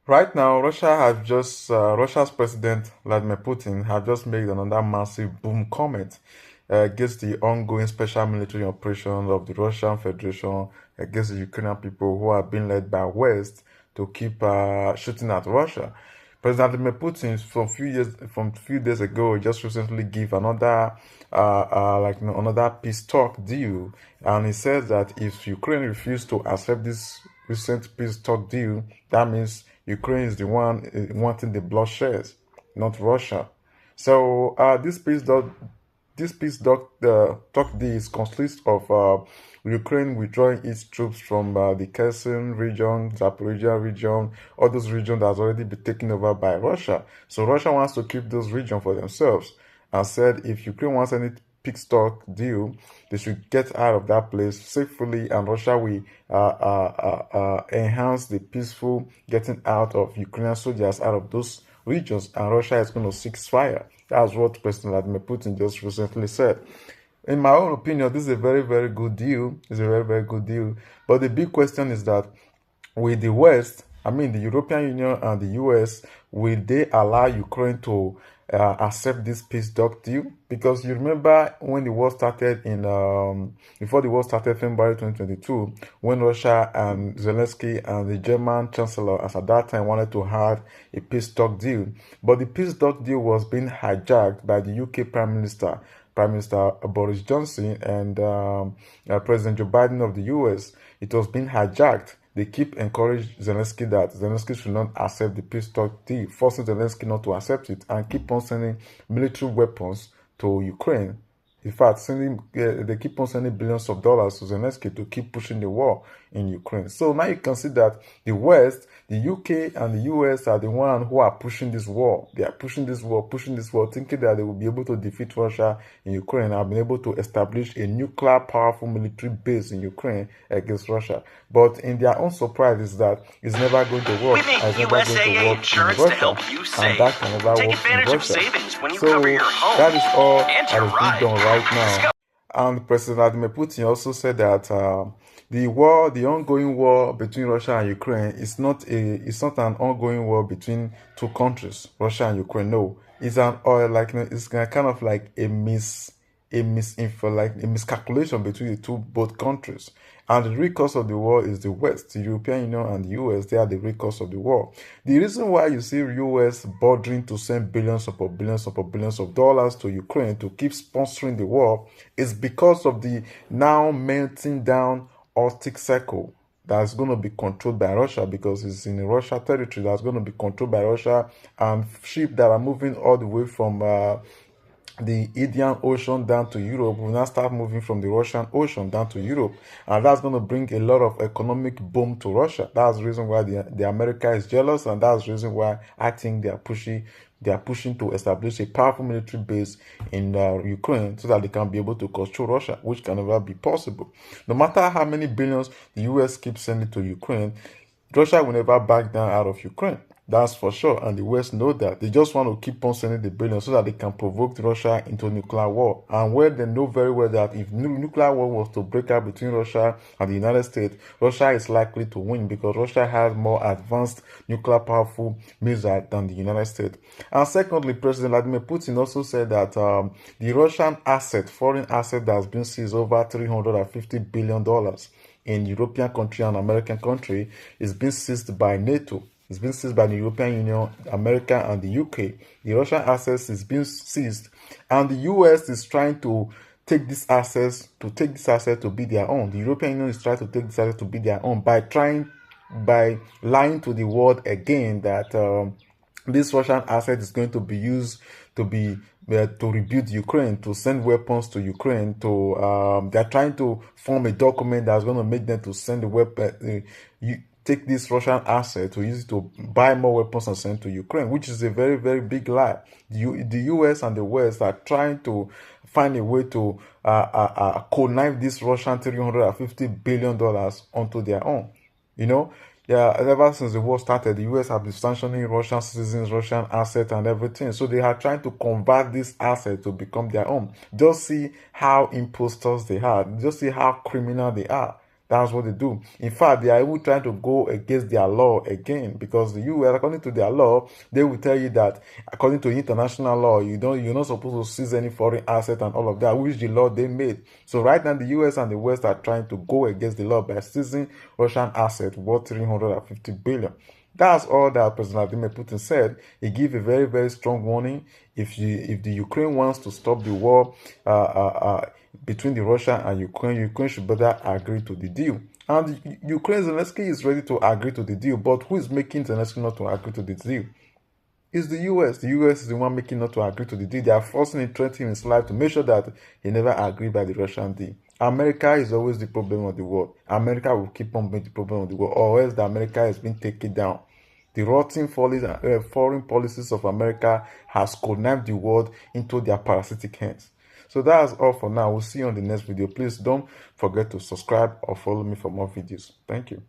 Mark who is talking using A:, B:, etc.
A: Right now, Russia's president Vladimir Putin have just made another massive boom comment against the ongoing special military operation of the Russian Federation against the Ukrainian people who are being led by West to keep shooting at Russia. President Vladimir Putin, from few days ago, just recently gave another peace talk deal, and he said that if Ukraine refused to accept this recent peace talk deal, that means Ukraine is the one wanting the bloodshed, not Russia. So this peace talk deal consists of Ukraine withdrawing its troops from the Kherson region, Zaporizhia region, all those regions that's already been taken over by Russia. So Russia wants to keep those regions for themselves and said if Ukraine wants any peace talk deal, they should get out of that place safely, and Russia will enhance the peaceful getting out of Ukrainian soldiers out of those regions, and Russia is going to cease fire. That's what President Vladimir Putin just recently said. In my own opinion, this is a very, very good deal. It's a very, very good deal. But the big question is that with the West, I mean the European Union and the US, will they allow Ukraine to accept this peace talk deal? Because you remember when the war started before the war started, February 2022, when Russia and Zelensky and the German Chancellor, as at that time, wanted to have a peace talk deal, but the peace talk deal was being hijacked by the UK Prime Minister Boris Johnson and President Joe Biden of the US. It was being hijacked. They keep encouraging Zelensky that Zelensky should not accept the peace talk deal, forcing Zelensky not to accept it, and keep on sending military weapons to Ukraine. In fact, they keep on sending billions of dollars to Zelensky to keep pushing the war in Ukraine. So now you can see that the West, the UK and the US are the ones who are pushing this war. They are pushing this war, thinking that they will be able to defeat Russia in Ukraine and have been able to establish a nuclear powerful military base in Ukraine against Russia. But in their own surprise is that it's never going to work. It's never going to work in Russia, and that can never work in Russia. So that is all that is being done right now. And President Vladimir Putin also said that the ongoing war between Russia and Ukraine it's not an ongoing war between two countries, Russia and Ukraine. No, it's it's kind of like a miscalculation between the both countries. And the real cause of the war is the West, the European Union and the US. They are the real cause of the war. The reason why you see US bordering to send billions of dollars to Ukraine to keep sponsoring the war is because of the now melting down Arctic Circle that's going to be controlled by Russia, because it's in Russia territory that's going to be controlled by Russia, and ships that are moving all the way from the Indian Ocean down to Europe will now start moving from the Russian Ocean down to Europe, and that's going to bring a lot of economic boom to Russia. That's the reason why the America is jealous, and that's the reason why I think they are pushing to establish a powerful military base in Ukraine so that they can be able to control Russia, which can never be possible. No matter how many billions the US keeps sending to Ukraine, Russia will never back down out of Ukraine. That's for sure, and the West know that. They just want to keep on sending the billions so that they can provoke Russia into nuclear war. And where they know very well that if nuclear war was to break out between Russia and the United States, Russia is likely to win because Russia has more advanced nuclear powerful missiles than the United States. And secondly, President Vladimir Putin also said that the Russian foreign asset that has been seized over $350 billion in European country and American country is being seized by NATO. It's been seized by the European Union, America, and the UK. The Russian assets is being seized, and the US is trying to take this assets to be their own. The European Union is trying to take this asset to be their own by lying to the world again that this Russian asset is going to be used to rebuild Ukraine, to send weapons to Ukraine. They're trying to form a document that's going to make them to send the weapon. Take this Russian asset to use it to buy more weapons and send to Ukraine, which is a very, very big lie. The US and the West are trying to find a way to connive this Russian $350 billion onto their own. Ever since the war started, the US have been sanctioning Russian citizens, Russian assets, and everything. So they are trying to convert this asset to become their own. Just see how imposters they are. Just see how criminal they are. That's what they do. In fact, they are even trying to go against their law again, because the US, according to their law, they will tell you that according to international law, you're not supposed to seize any foreign asset and all of that, which the law they made. So right now, the US and the West are trying to go against the law by seizing Russian assets worth 350 billion. That's all that President Vladimir Putin said. He gave a very, very strong warning. If the Ukraine wants to stop the war between the Russia and Ukraine should better agree to the deal. And Ukraine, Zelensky is ready to agree to the deal, but who is making Zelensky not to agree to the deal? It's the US. The US is the one making not to agree to the deal. They are forcing him, threatening his life to make sure that he never agreed by the Russian deal. America is always the problem of the world. America will keep on being the problem of the world, or else the America has been taken down. The rotten foreign policies of America has connived the world into their parasitic hands. So that's all for now. We'll see you on the next video. Please don't forget to subscribe or follow me for more videos. Thank you.